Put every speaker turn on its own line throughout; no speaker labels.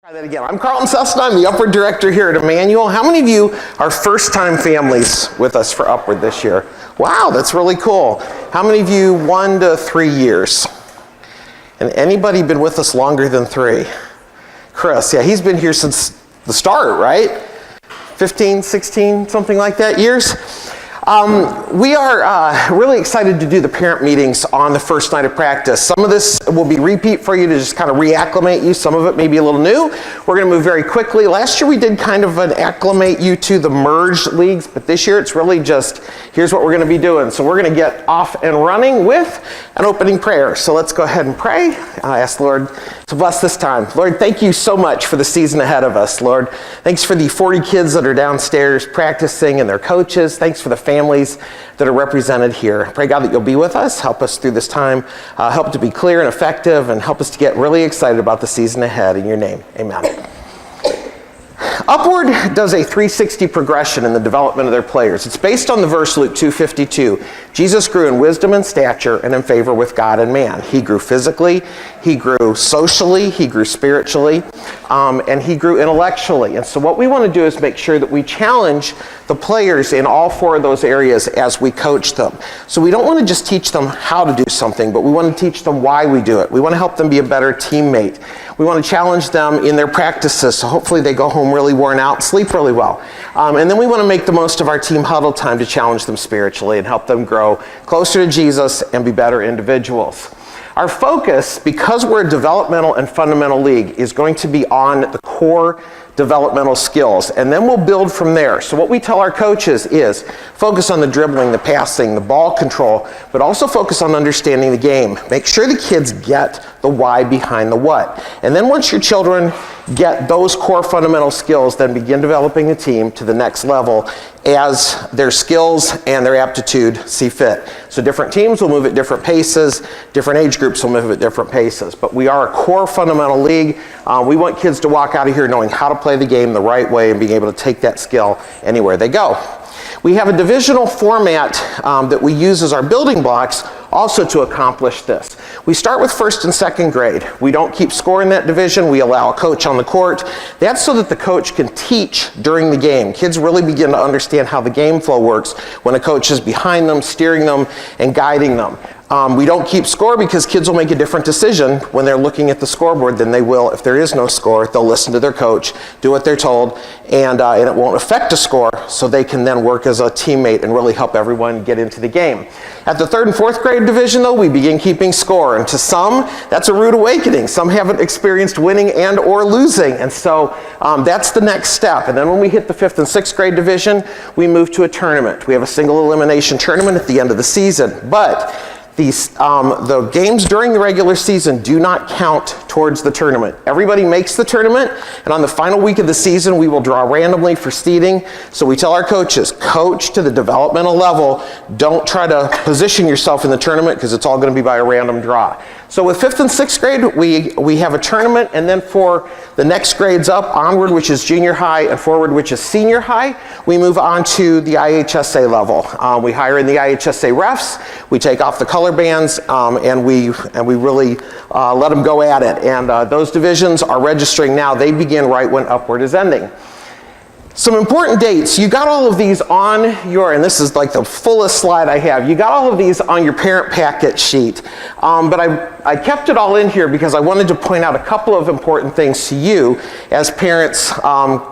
Try that again. I'm Carlton Sesson. I'm the Upward Director here at Immanuel. How many of you are first-time families with us for Upward this year? Wow, that's really cool. How many of you 1 to 3 years? And anybody been with us longer than 3? Chris, yeah, he's been here since the start, right? 15, 16, something like that years? We are really excited to do the parent meetings on the first night of practice. Some of this will be repeat for you to just kind of reacclimate you. Some of it may be a little new. We're going to move very quickly. Last year we did kind of an acclimate you to the merged leagues, but this year it's really just, here's what we're going to be doing. So we're going to get off and running with an opening prayer. So let's go ahead and pray. I ask the Lord to bless this time. Lord, thank you so much for the season ahead of us. Lord, thanks for the 40 kids that are downstairs practicing and their coaches. Thanks for the families that are represented here. Pray, God, that you'll be with us, help us through this time, help to be clear and effective, and help us to get really excited about the season ahead. In your name, amen. Upward does a 360 progression in the development of their players. It's based on the verse Luke 2:52. Jesus grew in wisdom and stature and in favor with God and man. He grew physically, he grew socially, he grew spiritually, and he grew intellectually. And so what we want to do is make sure that we challenge the players in all 4 of those areas as we coach them. So we don't want to just teach them how to do something, but we want to teach them why we do it. We want to help them be a better teammate. We want to challenge them in their practices, so hopefully they go home really worn out, sleep really well. And then we want to make the most of our team huddle time to challenge them spiritually and help them grow closer to Jesus and be better individuals. Our focus, because we're a developmental and fundamental league, is going to be on the core developmental skills, and then we'll build from there. So what we tell our coaches is focus on the dribbling, the passing, the ball control, but also focus on understanding the game. Make sure the kids get the why behind the what. And then once your children get those core fundamental skills, then begin developing the team to the next level as their skills and their aptitude see fit. So different teams will move at different paces, different age groups will move at different paces, but we are a core fundamental league. We want kids to walk out of here knowing how to play the game the right way and being able to take that skill anywhere they go. We have a divisional format that we use as our building blocks also to accomplish this. We start with first and second grade. We don't keep score in that division. We allow a coach on the court. That's so that the coach can teach during the game. Kids really begin to understand how the game flow works when a coach is behind them, steering them, and guiding them. We don't keep score because kids will make a different decision when they're looking at the scoreboard than they will if there is no score. They'll listen to their coach, do what they're told, and it won't affect the score, so they can then work as a teammate and really help everyone get into the game. At the 3rd and 4th grade division, though, we begin keeping score, and to some, that's a rude awakening. Some haven't experienced winning and or losing, and so that's the next step. And then when we hit the 5th and 6th grade division, we move to a tournament. We have a single elimination tournament at the end of the season, but the games during the regular season do not count towards the tournament. Everybody makes the tournament, and on the final week of the season, we will draw randomly for seeding. So we tell our coaches, coach to the developmental level. Don't try to position yourself in the tournament because it's all going to be by a random draw. So with 5th and 6th grade, we have a tournament, and then for the next grades up, onward, which is junior high, and forward, which is senior high, we move on to the IHSA level. We hire in the IHSA refs, we take off the color bands, and we really let them go at it. And those divisions are registering now. They begin right when Upward is ending. Some important dates. You got all of these on your, and this is like the fullest slide I have, you got all of these on your parent packet sheet. But I kept it all in here because I wanted to point out a couple of important things to you as parents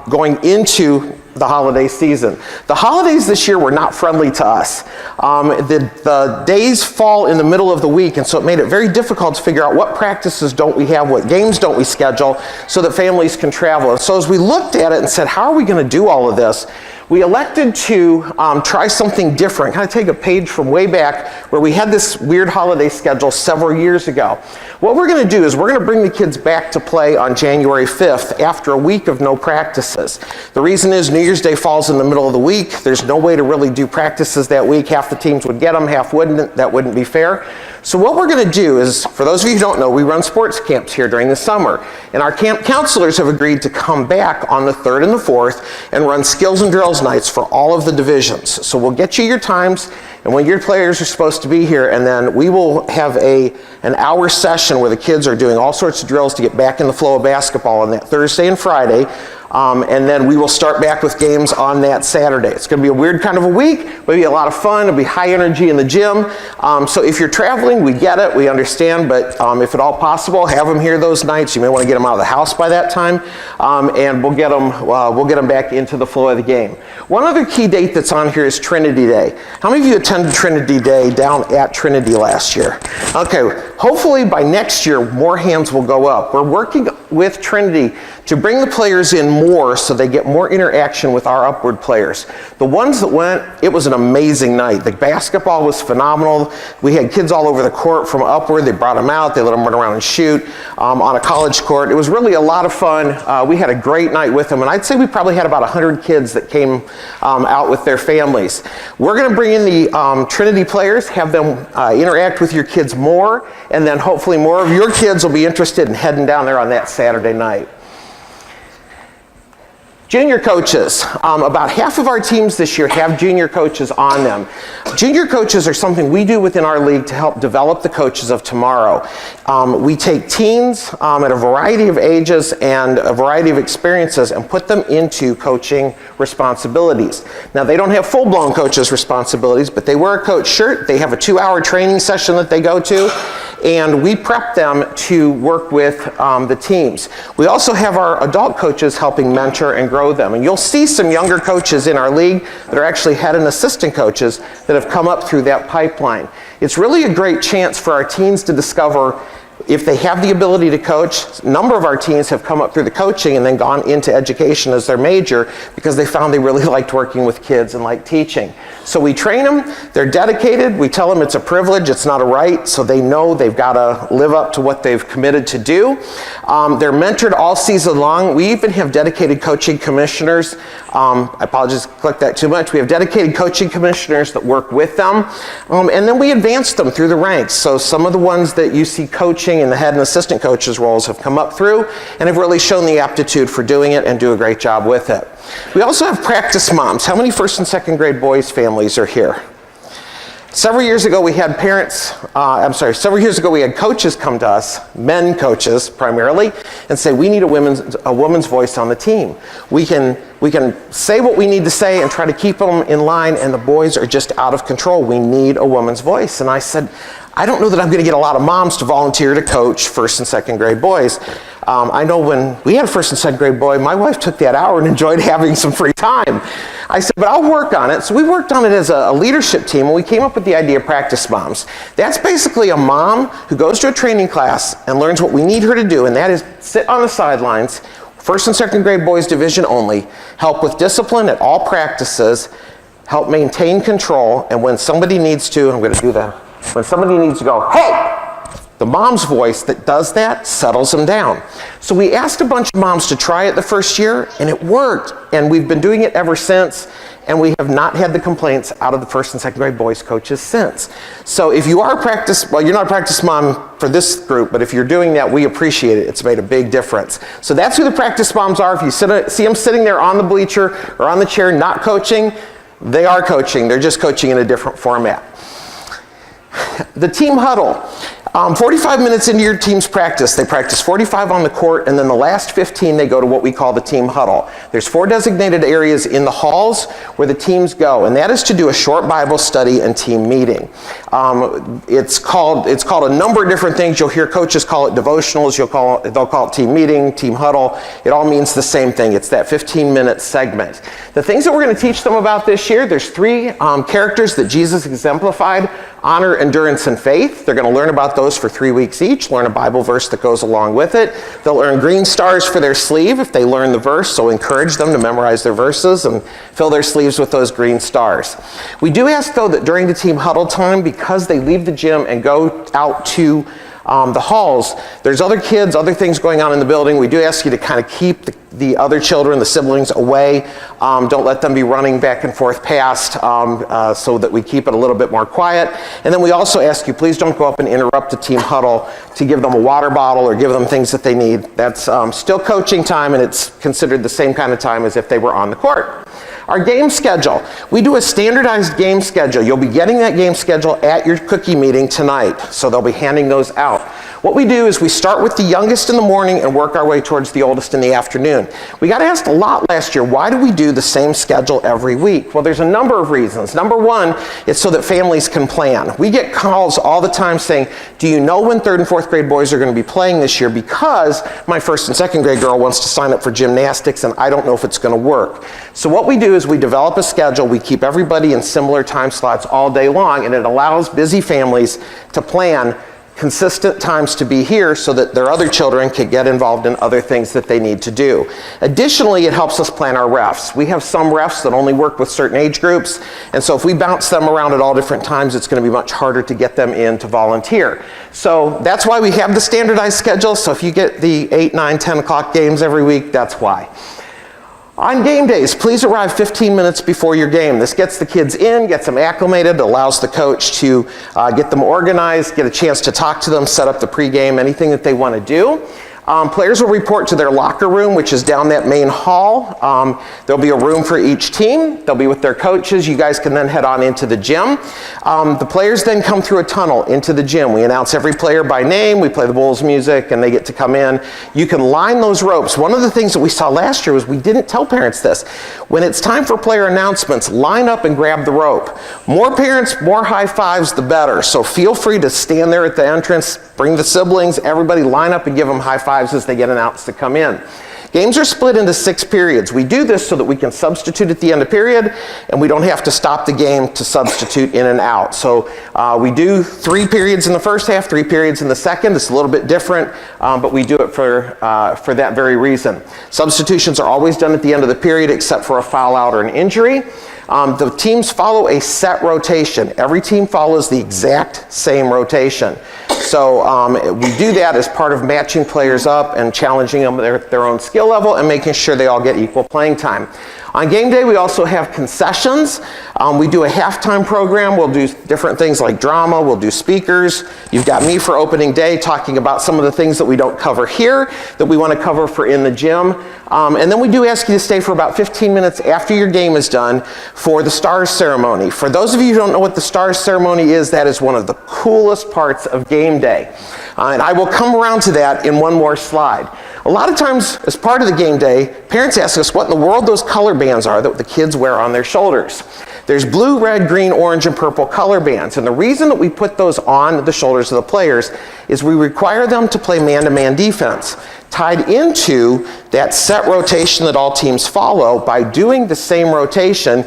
going into the holiday season. The holidays this year were not friendly to us. The days fall in the middle of the week, and so it made it very difficult to figure out what practices don't we have, what games don't we schedule, so that families can travel. And so as we looked at it and said, how are we going to do all of this? We elected to try something different, kind of take a page from way back where we had this weird holiday schedule several years ago. What we're going to do is we're going to bring the kids back to play on January 5th after a week of no practices. The reason is New Year's Day falls in the middle of the week. There's no way to really do practices that week. Half the teams would get them, half wouldn't. That wouldn't be fair. So what we're going to do is, for those of you who don't know, we run sports camps here during the summer. And our camp counselors have agreed to come back on the 3rd and the 4th and run skills and drills nights for all of the divisions. So we'll get you your times. And when your players are supposed to be here, and then we will have an hour session where the kids are doing all sorts of drills to get back in the flow of basketball on that Thursday and Friday. And then we will start back with games on that Saturday. It's going to be a weird kind of a week, but it'll be a lot of fun. It'll be high energy in the gym. So if you're traveling, we get it, we understand, but if at all possible, have them here those nights. You may want to get them out of the house by that time, and we'll get them back into the flow of the game. One other key date that's on here is Trinity Day. How many of you attended Trinity Day down at Trinity last year? Okay, hopefully by next year, more hands will go up. We're working with Trinity to bring the players in more so they get more interaction with our Upward players. The ones that went, it was an amazing night. The basketball was phenomenal. We had kids all over the court from Upward. They brought them out. They let them run around and shoot on a college court. It was really a lot of fun. We had a great night with them, and I'd say we probably had about 100 kids that came out with their families. We're going to bring in the Trinity players, have them interact with your kids more, and then hopefully more of your kids will be interested in heading down there on that Saturday night. Junior coaches. About half of our teams this year have junior coaches on them. Junior coaches are something we do within our league to help develop the coaches of tomorrow. We take teens at a variety of ages and a variety of experiences and put them into coaching responsibilities. Now, they don't have full-blown coaches' responsibilities, but they wear a coach shirt. They have a 2-hour training session that they go to, and we prep them to work with the teams. We also have our adult coaches helping mentor and grow them. And you'll see some younger coaches in our league that are actually head and assistant coaches that have come up through that pipeline. It's really a great chance for our teens to discover if they have the ability to coach. A number of our teens have come up through the coaching and then gone into education as their major because they found they really liked working with kids and liked teaching. So we train them, they're dedicated, we tell them it's a privilege, it's not a right, so they know they've got to live up to what they've committed to do. They're mentored all season long. We even have dedicated coaching commissioners. I apologize, clicked that too much. We have dedicated coaching commissioners that work with them, and then we advance them through the ranks. So some of the ones that you see coaching in the head and assistant coaches roles have come up through and have really shown the aptitude for doing it and do a great job with it. We also have practice moms. How many first and second grade boys families are here? Several years ago we had several years ago we had coaches come to us, men coaches primarily, and say we need a woman's voice on the team. We can say what we need to say and try to keep them in line, and the boys are just out of control. We need a woman's voice. And I said, I don't know that I'm going to get a lot of moms to volunteer to coach first and second grade boys. I know when we had a first and second grade boy, my wife took that hour and enjoyed having some free time. I said, but I'll work on it. So we worked on it as a leadership team, and we came up with the idea of practice moms. That's basically a mom who goes to a training class and learns what we need her to do, and that is sit on the sidelines, first and second grade boys division only, help with discipline at all practices, help maintain control, and when somebody needs to, I'm going to do that, when somebody needs to go, hey! The mom's voice that does that settles them down. So we asked a bunch of moms to try it the first year, and it worked. And we've been doing it ever since, and we have not had the complaints out of the first and second grade boys coaches since. So if you are you're not a practice mom for this group, but if you're doing that, we appreciate it. It's made a big difference. So that's who the practice moms are. If you see them sitting there on the bleacher or on the chair not coaching, they are coaching. They're just coaching in a different format. The team huddle. 45 minutes into your team's practice, they practice 45 on the court, and then the last 15 they go to what we call the team huddle. There's 4 designated areas in the halls where the teams go, and that is to do a short Bible study and team meeting. It's called a number of different things. You'll hear coaches call it devotionals, they'll call it team meeting, team huddle. It all means the same thing. It's that 15-minute segment. The things that we're going to teach them about this year, there's 3 characters that Jesus exemplified: honor, endurance, and faith. They're going to learn about those for 3 weeks each, learn a Bible verse that goes along with it. They'll earn green stars for their sleeve if they learn the verse, so encourage them to memorize their verses and fill their sleeves with those green stars. We do ask, though, that during the team huddle time, because they leave the gym and go out to the halls, there's other kids, other things going on in the building. We do ask you to kind of keep the other children, the siblings, away. Don't let them be running back and forth past, so that we keep it a little bit more quiet. And then we also ask you, please don't go up and interrupt the team huddle to give them a water bottle or give them things that they need. That's still coaching time, and it's considered the same kind of time as if they were on the court. Our game schedule. We do a standardized game schedule. You'll be getting that game schedule at your cookie meeting tonight, so they'll be handing those out. What we do is we start with the youngest in the morning and work our way towards the oldest in the afternoon. We got asked a lot last year, why do we do the same schedule every week? Well, there's a number of reasons. Number one, it's so that families can plan. We get calls all the time saying, do you know when 3rd and 4th grade boys are going to be playing this year? Because my 1st and 2nd grade girl wants to sign up for gymnastics and I don't know if it's going to work. So what we do is we develop a schedule, we keep everybody in similar time slots all day long, and it allows busy families to plan consistent times to be here so that their other children can get involved in other things that they need to do. Additionally, it helps us plan our refs. We have some refs that only work with certain age groups, and so if we bounce them around at all different times, it's going to be much harder to get them in to volunteer. So that's why we have the standardized schedule, so if you get the 8, 9, 10 o'clock games every week, that's why. On game days, please arrive 15 minutes before your game. This gets the kids in, gets them acclimated, allows the coach to get them organized, get a chance to talk to them, set up the pregame, anything that they want to do. Players will report to their locker room, which is down that main hall. There'll be a room for each team. They'll be with their coaches. You guys can then head on into the gym. The players then come through a tunnel into the gym. We announce every player by name. We play the Bulls music, and they get to come in. You can line those ropes. One of the things that we saw last year was we didn't tell parents this. When it's time for player announcements, line up and grab the rope. More parents, more high fives, the better. So feel free to stand there at the entrance, bring the siblings, everybody line up and give them high fives as they get announced to come in. Games are split into 6 periods. We do this so that we can substitute at the end of period and we don't have to stop the game to substitute in and out. So we do 3 periods in the first half, 3 periods in the second. It's a little bit different, but we do it for that very reason. Substitutions are always done at the end of the period except for a foul out or an injury. The teams follow a set rotation. Every team follows the exact same rotation. So we do that as part of matching players up and challenging them at their own skill level and making sure they all get equal playing time. On game day, we also have concessions. We do a halftime program. We'll do different things like drama. We'll do speakers. You've got me for opening day talking about some of the things that we don't cover here that we want to cover for in the gym. And then we do ask you to stay for about 15 minutes after your game is done for the stars ceremony. For those of you who don't know what the stars ceremony is, that is one of the coolest parts of game day. And I will come around to that in one more slide. A lot of times, as part of the game day, parents ask us what in the world those color bands are that the kids wear on their shoulders. There's blue, red, green, orange, and purple color bands. And the reason that we put those on the shoulders of the players is we require them to play man-to-man defense. Tied into that set rotation that all teams follow, by doing the same rotation,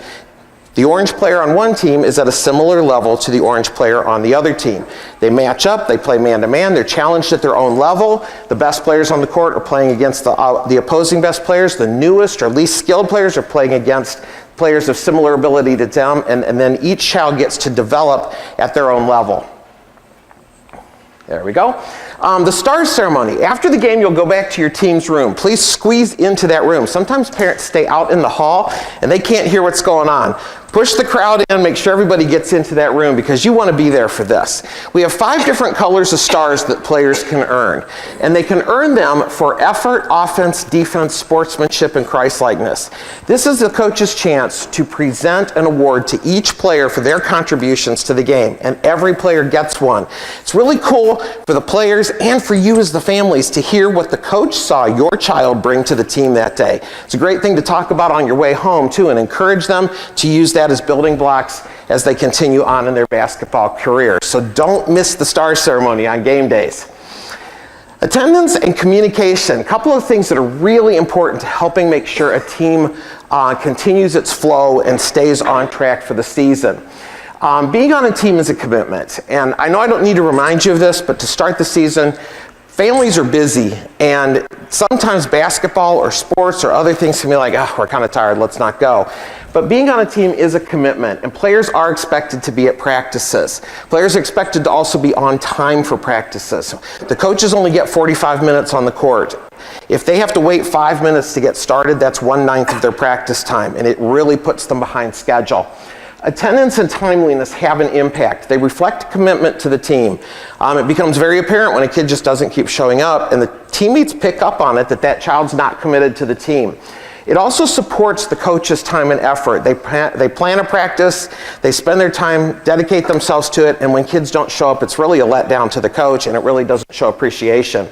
the orange player on one team is at a similar level to the orange player on the other team. They match up, they play man-to-man, they're challenged at their own level. The best players on the court are playing against the opposing best players. The newest or least skilled players are playing against players of similar ability to them, and then each child gets to develop at their own level. There we go. The stars ceremony. After the game, you'll go back to your team's room. Please squeeze into that room. Sometimes parents stay out in the hall and they can't hear what's going on. Push the crowd in, make sure everybody gets into that room because you want to be there for this. We have 5 different colors of stars that players can earn. And they can earn them for effort, offense, defense, sportsmanship, and Christ-likeness. This is the coach's chance to present an award to each player for their contributions to the game. And every player gets one. It's really cool for the players and for you as the families to hear what the coach saw your child bring to the team that day. It's a great thing to talk about on your way home too, and encourage them to use that as building blocks as they continue on in their basketball career. So don't miss the star ceremony on game days. Attendance and communication, a couple of things that are really important to helping make sure a team continues its flow and stays on track for the season. Being on a team is a commitment, and I know I don't need to remind you of this, but to start the season, families are busy, and sometimes basketball or sports or other things can be like, oh, we're kind of tired, let's not go. But being on a team is a commitment, and players are expected to be at practices. Players are expected to also be on time for practices. The coaches only get 45 minutes on the court. If they have to wait 5 minutes to get started, that's 1/9 of their practice time, and it really puts them behind schedule. Attendance and timeliness have an impact. They reflect commitment to the team. It becomes very apparent when a kid just doesn't keep showing up, and the teammates pick up on it that child's not committed to the team. It also supports the coach's time and effort. They plan a practice, they spend their time, dedicate themselves to it, and when kids don't show up, it's really a letdown to the coach, and it really doesn't show appreciation.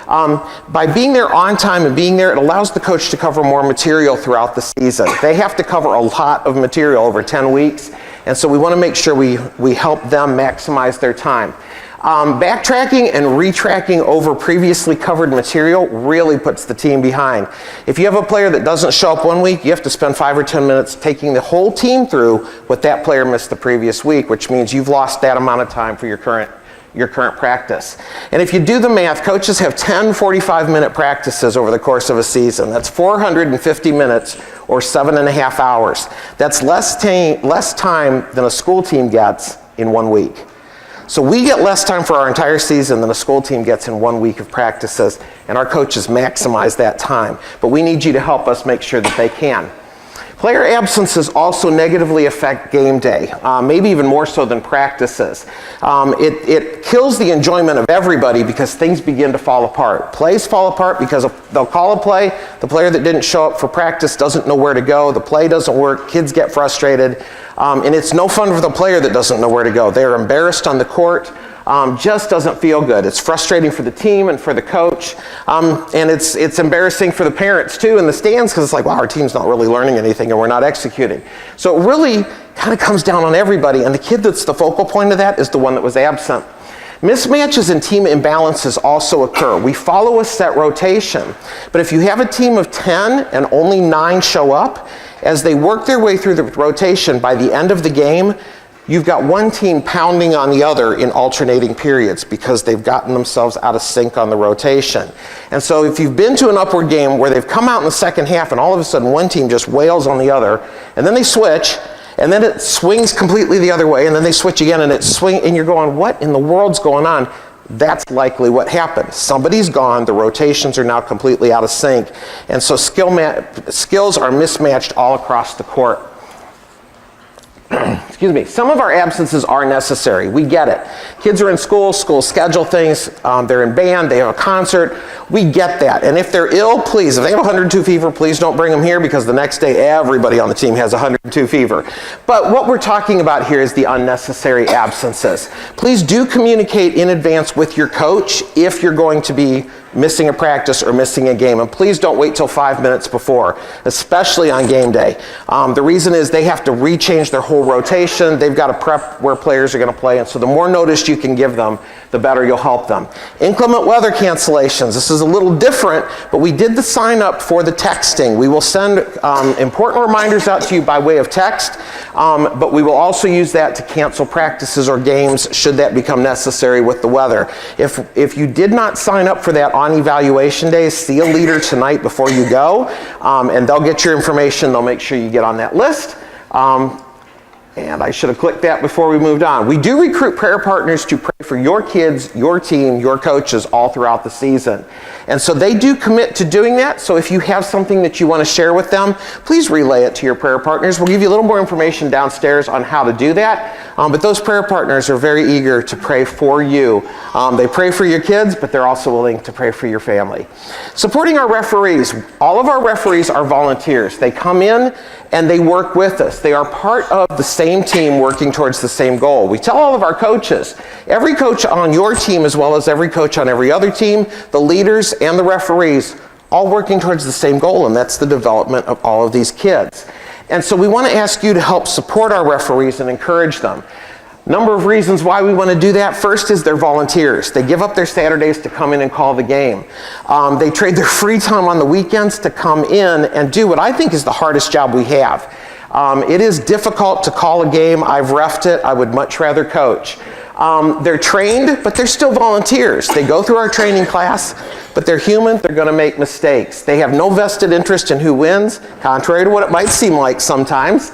By being there on time and being there, it allows the coach to cover more material throughout the season. They have to cover a lot of material over 10 weeks, and so we want to make sure we help them maximize their time. Backtracking and retracking over previously covered material really puts the team behind. If you have a player that doesn't show up one week, you have to spend 5 or 10 minutes taking the whole team through what that player missed the previous week, which means you've lost that amount of time for your current practice. And if you do the math, coaches have 10 45-minute practices over the course of a season. That's 450 minutes or 7.5 hours. That's less time than a school team gets in 1 week. So we get less time for our entire season than a school team gets in 1 week of practices, and our coaches maximize that time. But we need you to help us make sure that they can. Player absences also negatively affect game day, maybe even more so than practices. It kills the enjoyment of everybody because things begin to fall apart. Plays fall apart because they'll call a play, the player that didn't show up for practice doesn't know where to go, the play doesn't work, kids get frustrated, and it's no fun for the player that doesn't know where to go. They're embarrassed on the court. Just doesn't feel good. It's frustrating for the team and for the coach, and it's embarrassing for the parents too in the stands because it's like, wow, our team's not really learning anything and we're not executing. So it really kind of comes down on everybody, and the kid that's the focal point of that is the one that was absent. Mismatches and team imbalances also occur. We follow a set rotation, but if you have a team of 10 and only 9 show up, as they work their way through the rotation, by the end of the game, you've got one team pounding on the other in alternating periods because they've gotten themselves out of sync on the rotation. And so if you've been to an Upward game where they've come out in the second half and all of a sudden one team just wails on the other, and then they switch, and then it swings completely the other way, and then they switch again and and you're going, what in the world's going on? That's likely what happened. Somebody's gone, the rotations are now completely out of sync, and so skills are mismatched all across the court. Excuse me, some of our absences are necessary. We get it. Kids are in school schedule things, they're in band, they have a concert. We get that. And if they're ill, please, if they have 102 fever, please don't bring them here because the next day everybody on the team has 102 fever. But what we're talking about here is the unnecessary absences. Please do communicate in advance with your coach if you're going to be missing a practice or missing a game. And please don't wait till 5 minutes before, especially on game day. The reason is they have to rechange their whole rotation. They've got to prep where players are going to play. And so the more notice you can give them, the better you'll help them. Inclement weather cancellations. This is a little different, but we did the sign up for the texting. We will send important reminders out to you by way of text, but we will also use that to cancel practices or games should that become necessary with the weather. If you did not sign up for that on evaluation days, see a leader tonight before you go, and they'll get your information. They'll make sure you get on that list. And I should have clicked that before we moved on. We do recruit prayer partners to pray for your kids, your team, your coaches all throughout the season. And so they do commit to doing that. So if you have something that you want to share with them, please relay it to your prayer partners. We'll give you a little more information downstairs on how to do that. But those prayer partners are very eager to pray for you. They pray for your kids, but they're also willing to pray for your family. Supporting our referees. All of our referees are volunteers. They come in and they work with us. They are part of the same team working towards the same goal. We tell all of our coaches, every coach on your team as well as every coach on every other team, the leaders and the referees, all working towards the same goal, and that's the development of all of these kids. And so we want to ask you to help support our referees and encourage them. Number of reasons why we want to do that. First is they're volunteers. They give up their Saturdays to come in and call the game. They trade their free time on the weekends to come in and do what I think is the hardest job we have. It is difficult to call a game. I've reffed it. I would much rather coach. They're trained, but they're still volunteers. They go through our training class, but they're human. They're going to make mistakes. They have no vested interest in who wins, contrary to what it might seem like sometimes.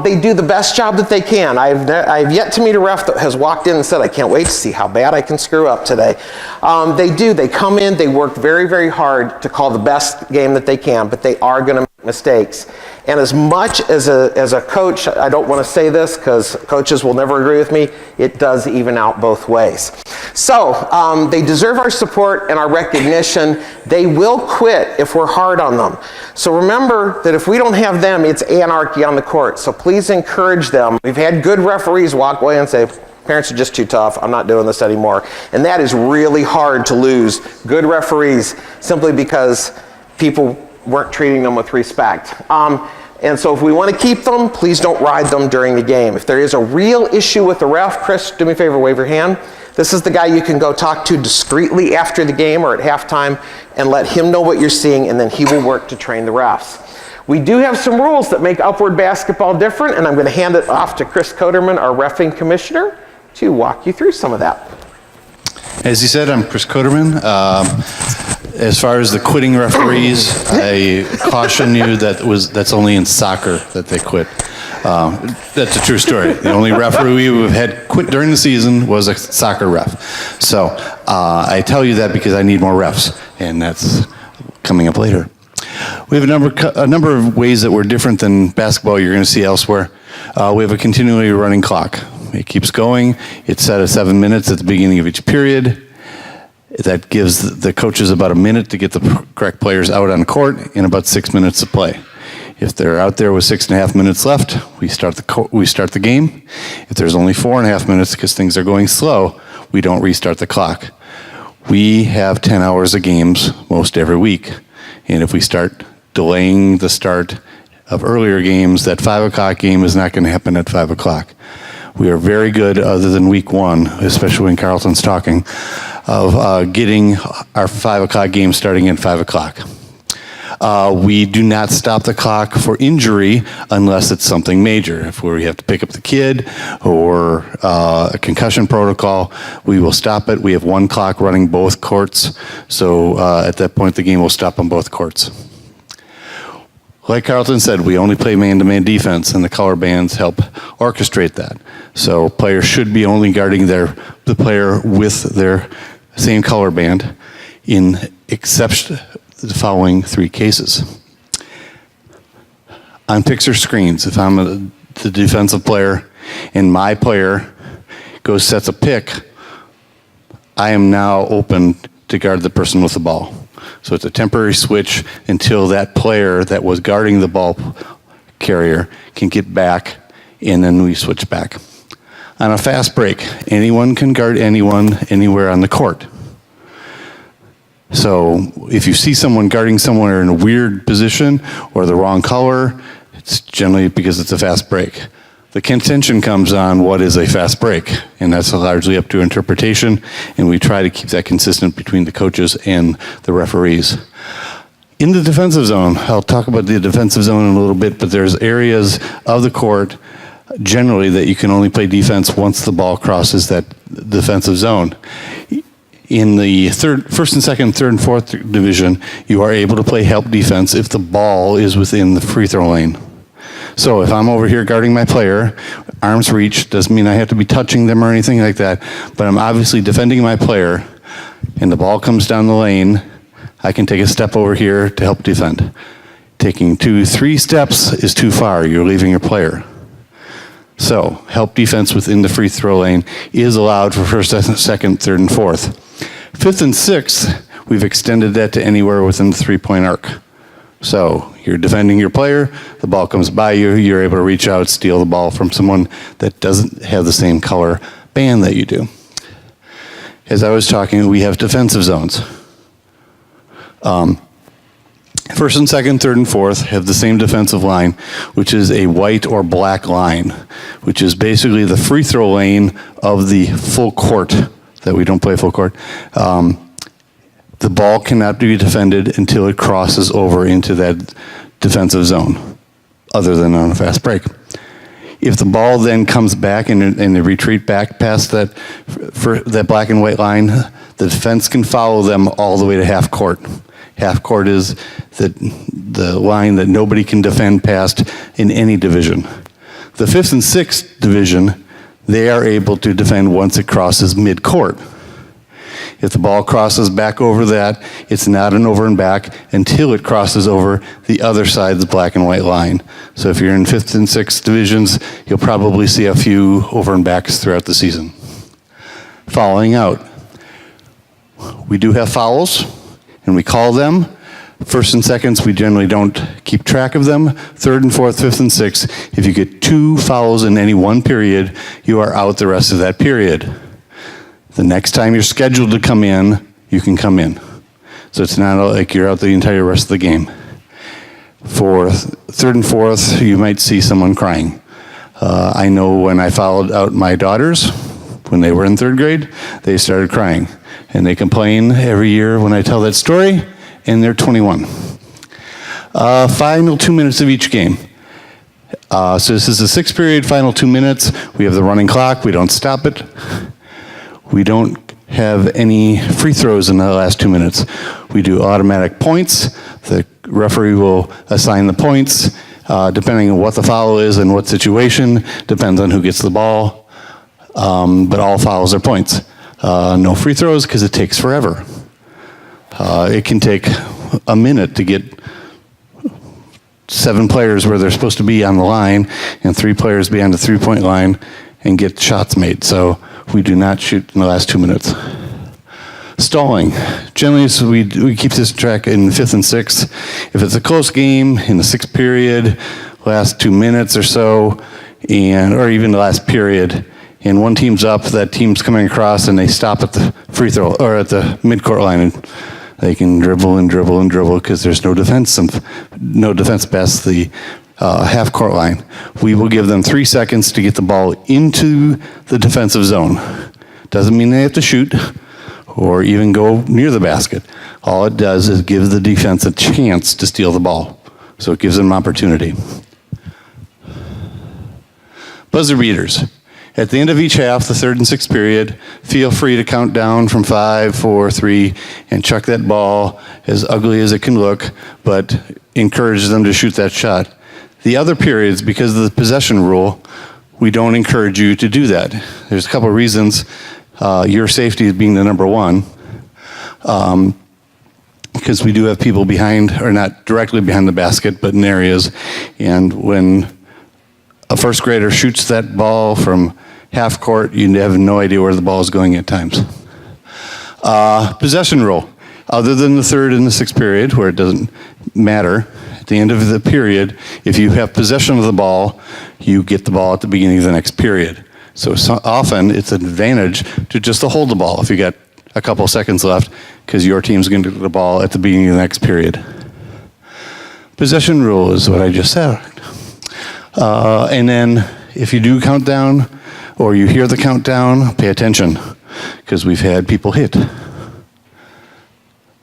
They do the best job that they can. I've yet to meet a ref that has walked in and said, I can't wait to see how bad I can screw up today. They come in, they work very, very hard to call the best game that they can, but they are going to make mistakes. And as much as a coach, I don't want to say this because coaches will never agree with me, it does even out both ways. So they deserve our support and our recognition. They will quit if we're hard on them. So remember that if we don't have them, it's anarchy on the court. So please encourage them. We've had good referees walk away and say, parents are just too tough, I'm not doing this anymore. And that is really hard to lose good referees simply because people weren't treating them with respect. And so if we want to keep them, please don't ride them during the game. If there is a real issue with the ref, Chris, do me a favor, wave your hand. This is the guy you can go talk to discreetly after the game or at halftime and let him know what you're seeing, and then he will work to train the refs. We do have some rules that make upward basketball different, and I'm going to hand it off to Chris Coderman, our reffing commissioner, to walk you through some of that.
As you said, I'm Chris Coderman. As far as the quitting referees, I caution you that's only in soccer that they quit. That's a true story. The only referee we've had quit during the season was a soccer ref. So I tell you that because I need more refs, and that's coming up later. We have a number of ways that we're different than basketball you're going to see elsewhere. We have a continually running clock. It keeps going. It's set at 7 minutes at the beginning of each period. That gives the coaches about a minute to get the correct players out on the court and about 6 minutes to play. If they're out there with 6.5 minutes left, we start the game. If there's only 4.5 minutes because things are going slow, we don't restart the clock. We have 10 hours of games most every week. And if we start delaying the start of earlier games, that 5 o'clock game is not going to happen at 5 o'clock. We are very good, other than week one, especially when Carlton's talking, of getting our 5 o'clock game starting at 5 o'clock. We do not stop the clock for injury unless it's something major. If we have to pick up the kid or a concussion protocol, we will stop it. We have one clock running both courts, so at that point the game will stop on both courts. Like Carlton said, we only play man-to-man defense, and the color bands help orchestrate that. So players should be only guarding the player with their same color band, except the following 3 cases. On picks or screens, if I'm the defensive player and my player sets a pick, I am now open to guard the person with the ball. So it's a temporary switch until that player that was guarding the ball carrier can get back, and then we switch back. On a fast break, anyone can guard anyone anywhere on the court. So if you see someone guarding someone in a weird position or the wrong color, it's generally because it's a fast break. The contention comes on what is a fast break, and that's largely up to interpretation, and we try to keep that consistent between the coaches and the referees. In the defensive zone, I'll talk about the defensive zone in a little bit, but there's areas of the court generally that you can only play defense once the ball crosses that defensive zone. In the first and second, third and fourth division, you are able to play help defense if the ball is within the free throw lane. So if I'm over here guarding my player, arm's reach, doesn't mean I have to be touching them or anything like that, but I'm obviously defending my player, and the ball comes down the lane, I can take a step over here to help defend. Taking 2-3 steps is too far. You're leaving your player. So help defense within the free throw lane is allowed for first, second, third, and fourth. Fifth and sixth, we've extended that to anywhere within the three-point arc. So you're defending your player, the ball comes by you, you're able to reach out, steal the ball from someone that doesn't have the same color band that you do. As I was talking, we have defensive zones. First and second, third and fourth have the same defensive line, which is a white or black line, which is basically the free throw lane of the full court, that we don't play full court. The ball cannot be defended until it crosses over into that defensive zone, other than on a fast break. If the ball then comes back and they retreat back past that black and white line, the defense can follow them all the way to half court. Half court is the line that nobody can defend past in any division. The fifth and sixth division, they are able to defend once it crosses mid-court. If the ball crosses back over that, it's not an over and back until it crosses over the other side of the black and white line. So if you're in 5th and 6th divisions, you'll probably see a few over and backs throughout the season. Fouling out. We do have fouls, and we call them. First and seconds, we generally don't keep track of them. Third and fourth, fifth and sixth, if you get 2 fouls in any one period, you are out the rest of that period. The next time you're scheduled to come in, you can come in. So it's not like you're out the entire rest of the game. For third and fourth, you might see someone crying. I know when I fouled out my daughters, when they were in 3rd grade, they started crying. And they complain every year when I tell that story, and they're 21. Final 2 minutes of each game. So this is the 6th period, final 2 minutes. We have the running clock. We don't stop it. We don't have any free throws in the last 2 minutes. We do automatic points. The referee will assign the points depending on what the foul is and what situation. Depends on who gets the ball. But all fouls are points. No free throws because it takes forever. It can take a minute to get 7 players where they're supposed to be on the line and 3 players behind the 3-point line and get shots made. So we do not shoot in the last 2 minutes. Stalling. Generally, so we keep this track in 5th and 6th. If it's a close game in the 6th period, last 2 minutes or so, or even the last period, and one team's up, that team's coming across, and they stop at the free throw or at the midcourt line, and they can dribble and dribble and dribble because there's no defense past the half-court line. We will give them 3 seconds to get the ball into the defensive zone. Doesn't mean they have to shoot or even go near the basket. All it does is give the defense a chance to steal the ball. So it gives them opportunity. Buzzer beaters. At the end of each half, the 3rd and 6th period, feel free to count down from 5, 4, 3, and chuck that ball as ugly as it can look, but encourage them to shoot that shot. The other periods, because of the possession rule, we don't encourage you to do that. There's a couple of reasons. Your safety is being the number one, because we do have people behind, or not directly behind the basket, but in areas, and when a 1st grader shoots that ball from half court, you have no idea where the ball is going at times. Possession rule. Other than the 3rd and the 6th period, where it doesn't matter, at the end of the period, if you have possession of the ball, you get the ball at the beginning of the next period. So often it's an advantage to just to hold the ball if you got a couple seconds left, because your team's going to get the ball at the beginning of the next period. Possession rule is what I just said. And then if you do count down or you hear the countdown, pay attention because we've had people hit.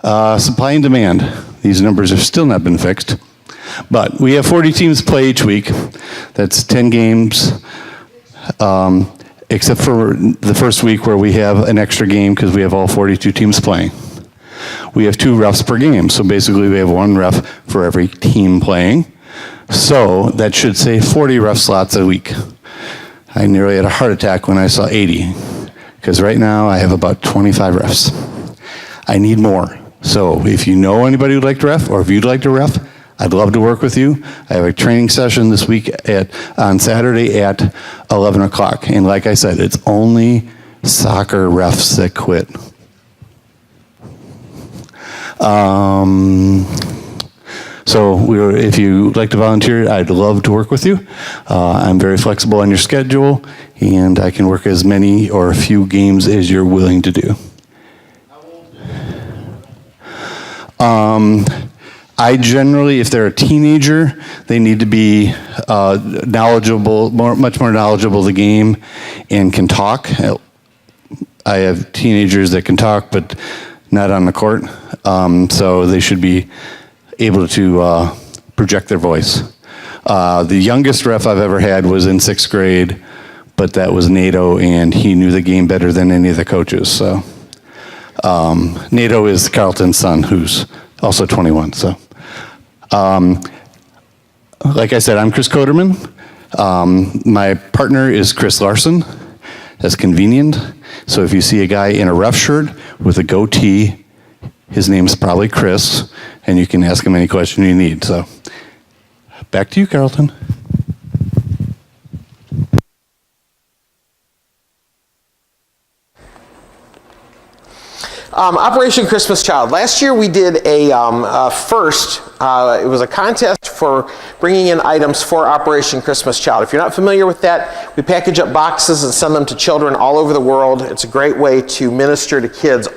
Supply and demand. These numbers have still not been fixed. But we have 40 teams play each week. That's 10 games, except for the first week where we have an extra game because we have all 42 teams playing. We have 2 refs per game. So basically we have 1 ref for every team playing. So that should say 40 ref slots a week. I nearly had a heart attack when I saw 80, because right now I have about 25 refs. I need more. So if you know anybody who'd like to ref, or if you'd like to ref, I'd love to work with you. I have a training session this week on Saturday at 11 o'clock. And like I said, it's only soccer refs that quit. So if you'd like to volunteer, I'd love to work with you. I'm very flexible on your schedule, and I can work as many or a few games as you're willing to do. I generally, if they're a teenager, they need to be knowledgeable, much more knowledgeable of the game and can talk. I have teenagers that can talk, but not on the court. So they should be able to project their voice. The youngest ref I've ever had was in 6th grade, but that was NATO, and he knew the game better than any of the coaches. So NATO is Carlton's son, who's also 21. So, like I said, I'm Chris Coderman. My partner is Chris Larson. as convenient. So if you see a guy in a rough shirt with a goatee, his name's probably Chris, and you can ask him any question you need. So back to you, Carlton.
Operation Christmas Child. Last year we did a first. It was a contest for bringing in items for Operation Christmas Child. If you're not familiar with that, we package up boxes and send them to children all over the world. It's a great way to minister to kids,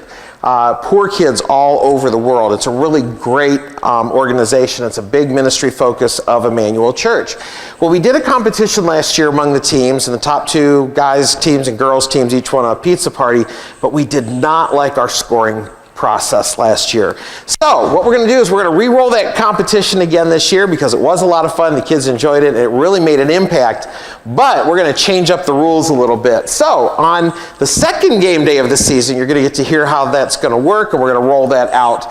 poor kids all over the world. It's a really great organization. It's a big ministry focus of Immanuel Church. Well, we did a competition last year among the teams, and the top two guys teams and girls teams each won a pizza party, but we did not like our scoring process last year. So what we're going to do is we're going to re-roll that competition again this year because it was a lot of fun. The kids enjoyed it. And it really made an impact, but we're going to change up the rules a little bit. So on the second game day of the season, you're going to get to hear how that's going to work, and we're going to roll that out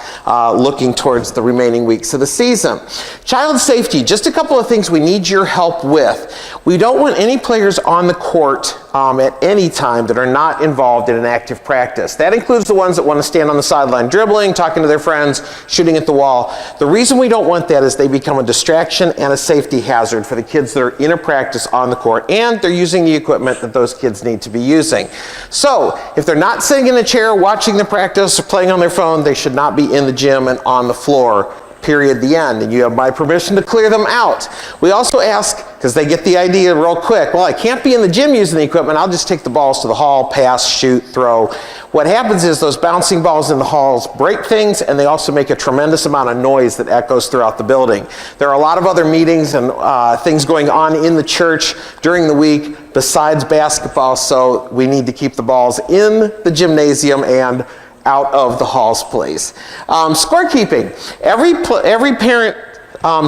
looking towards the remaining weeks of the season. Child safety, just a couple of things we need your help with. We don't want any players on the court at any time that are not involved in an active practice. That includes the ones that want to stand on the sideline dribbling, talking to their friends, shooting at the wall. The reason we don't want that is they become a distraction and a safety hazard for the kids that are in a practice on the court, and they're using the equipment that those kids need to be using. So if they're not sitting in a chair watching the practice or playing on their phone, they should not be in the gym and on the floor. Period, the end, and you have my permission to clear them out. We also ask, because they get the idea real quick, well, I can't be in the gym using the equipment, I'll just take the balls to the hall, pass, shoot, throw. What happens is those bouncing balls in the halls break things, and they also make a tremendous amount of noise that echoes throughout the building. There are a lot of other meetings and things going on in the church during the week besides basketball, so we need to keep the balls in the gymnasium and out of the halls, please. Scorekeeping. Every parent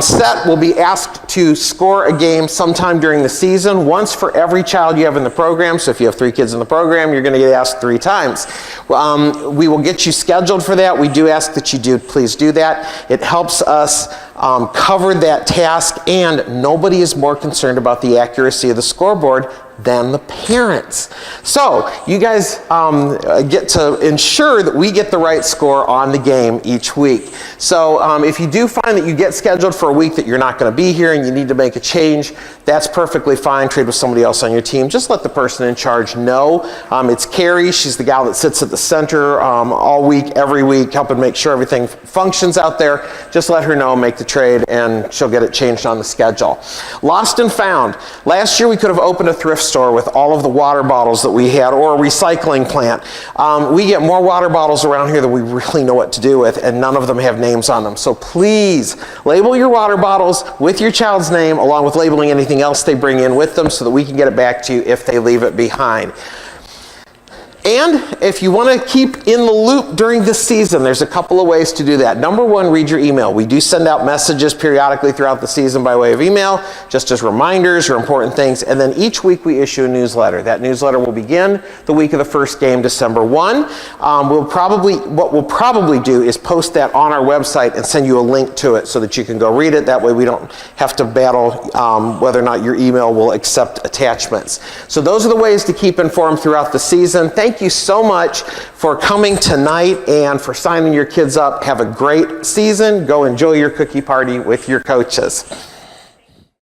set will be asked to score a game sometime during the season, once for every child you have in the program. So if you have 3 kids in the program, you're going to get asked 3 times. We will get you scheduled for that. We do ask that you please do that. It helps us cover that task, and nobody is more concerned about the accuracy of the scoreboard than the parents. So you guys get to ensure that we get the right score on the game each week. So if you do find that you get scheduled for a week that you're not going to be here and you need to make a change, that's perfectly fine. Trade with somebody else on your team. Just let the person in charge know. It's Carrie. She's the gal that sits at the center all week, every week, helping make sure everything functions out there. Just let her know, make the trade, and she'll get it changed on the schedule. Lost and found. Last year we could have opened a thrift store with all of the water bottles that we had, or a recycling plant. We get more water bottles around here than we really know what to do with, and none of them have names on them. So please label your water bottles with your child's name, along with labeling anything else they bring in with them, so that we can get it back to you if they leave it behind. And if you want to keep in the loop during this season, there's a couple of ways to do that. Number one, read your email. We do send out messages periodically throughout the season by way of email, just as reminders or important things. And then each week we issue a newsletter. That newsletter will begin the week of the first game, December 1. What we'll probably do is post that on our website and send you a link to it so that you can go read it. That way we don't have to battle whether or not your email will accept attachments. So those are the ways to keep informed throughout the season. Thank you so much for coming tonight and for signing your kids up. Have a great season. Go enjoy your cookie party with your coaches.